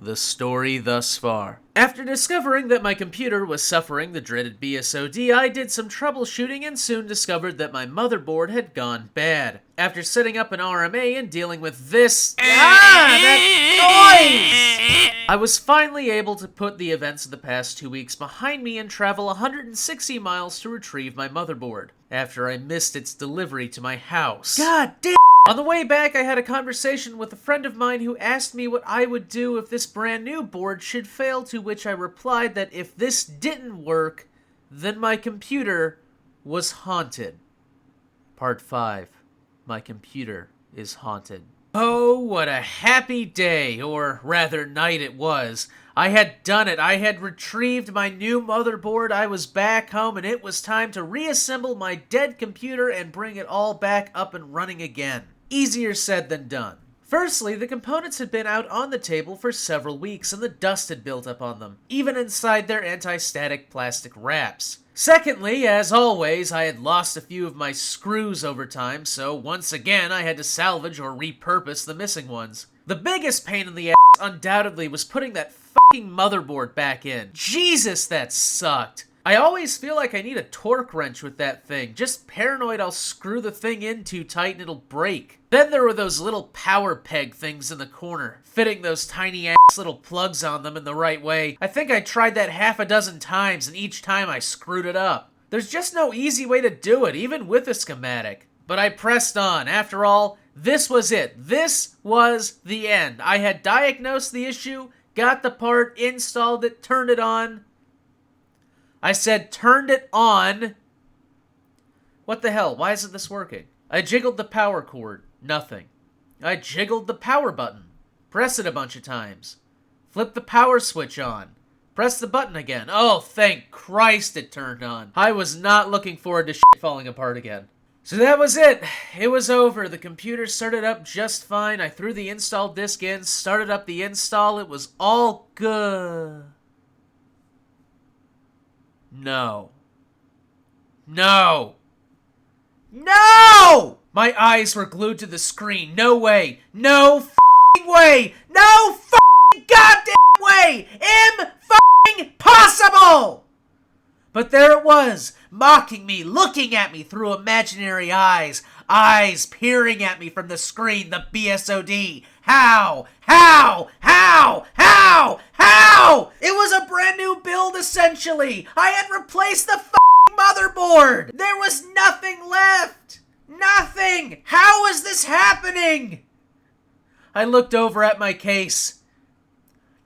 The story thus far. After discovering that my computer was suffering the dreaded BSOD, I did some troubleshooting and soon discovered that my motherboard had gone bad. After setting up an RMA and dealing with that noise! I was finally able to put the events of the past 2 weeks behind me and travel 160 miles to retrieve my motherboard, after I missed its delivery to my house. God damn! On the way back, I had a conversation with a friend of mine who asked me what I would do if this brand new board should fail, to which I replied that if this didn't work, then my computer was haunted. Part 5. My computer is haunted. Oh, what a happy day, or rather night it was. I had done it. I had retrieved my new motherboard. I was back home, and it was time to reassemble my dead computer and bring it all back up and running again. Easier said than done. Firstly, the components had been out on the table for several weeks and the dust had built up on them, even inside their anti-static plastic wraps. Secondly, as always, I had lost a few of my screws over time, so once again I had to salvage or repurpose the missing ones. The biggest pain in the ass undoubtedly was putting that fucking motherboard back in. Jesus, that sucked. I always feel like I need a torque wrench with that thing. Just paranoid I'll screw the thing in too tight and it'll break. Then there were those little power peg things in the corner, fitting those tiny ass little plugs on them in the right way. I think I tried that half a dozen times and each time I screwed it up. There's just no easy way to do it, even with a schematic. But I pressed on. After all, this was it. This was the end. I had diagnosed the issue, got the part, installed it, turned it on. I said turned it on. What the hell? Why isn't this working? I jiggled the power cord. Nothing. I jiggled the power button. Press it a bunch of times. Flip the power switch on. Press the button again. Oh, thank Christ it turned on. I was not looking forward to shit falling apart again. So that was it. It was over. The computer started up just fine. I threw the install disk in, started up the install. It was all good. No. No! No! My eyes were glued to the screen. No way. No f***ing way. No f***ing goddamn way. Impossible! But there it was, mocking me, looking at me through imaginary eyes. Eyes peering at me from the screen, the BSOD. How? How? How? How? How? It was a brand new build, essentially. I had replaced the f***ing motherboard. There was nothing left. Nothing. How is this happening? I looked over at my case.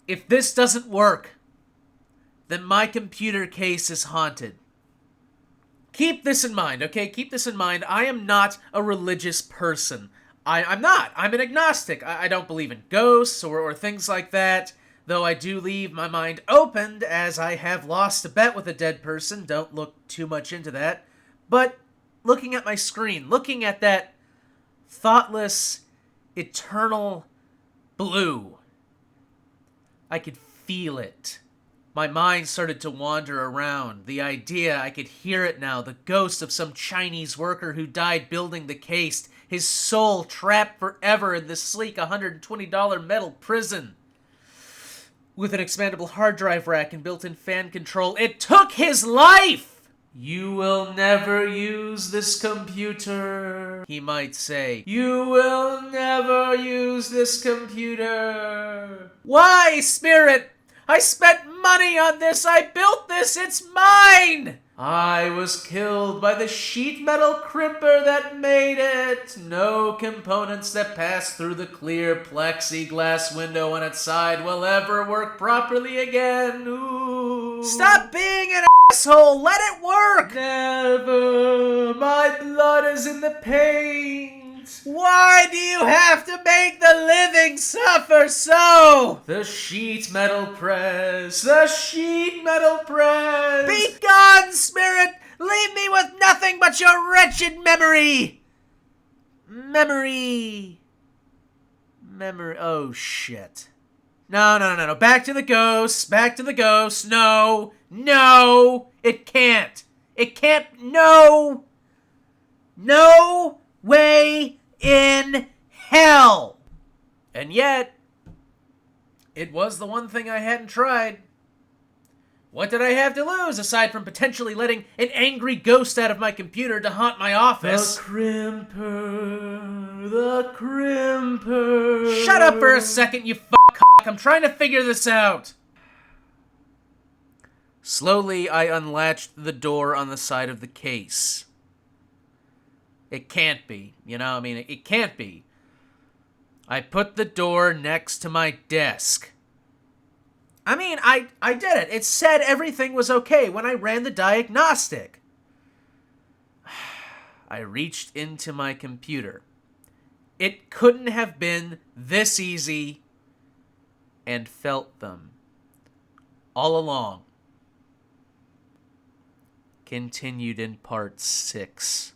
If this doesn't work, then my computer case is haunted. Keep this in mind, okay? Keep this in mind. I am not a religious person. I'm not. I'm an agnostic. I don't believe in ghosts or things like that, though I do leave my mind open as I have lost a bet with a dead person. Don't look too much into that. But looking at my screen, looking at that thoughtless, eternal blue, I could feel it. My mind started to wander around. The idea, I could hear it now, the ghost of some Chinese worker who died building the case, his soul trapped forever in this sleek $120 metal prison. With an expandable hard drive rack and built-in fan control, it took his life! You will never use this computer, he might say. You will never use this computer. Why, Spirit? I spent money on this. I built this. It's mine. I was killed by the sheet metal crimper that made it. No components that pass through the clear plexiglass window on its side will ever work properly again. Ooh. Stop being an asshole. Let it work. Never. My blood is in the paint. Why do you have to make the living suffer so? The sheet metal press. The sheet metal press. Be gone, Spirit. Leave me with nothing but your wretched memory. Memory. Oh, shit. No. Back to the ghosts. Back to the ghosts. No. No. It can't. It can't. No. No way in hell. And yet, It was the one thing I hadn't tried. What did I have to lose, aside from potentially letting an angry ghost out of my computer to haunt my office? The crimper, the crimper. Shut up for a second, you fuck. I'm trying to figure this out. Slowly, I unlatched the door on the side of the case. It can't be, it can't be. I put the door next to my desk. I did it. It said everything was okay when I ran the diagnostic. I reached into my computer. It couldn't have been this easy, and felt them all along. Continued in part 6.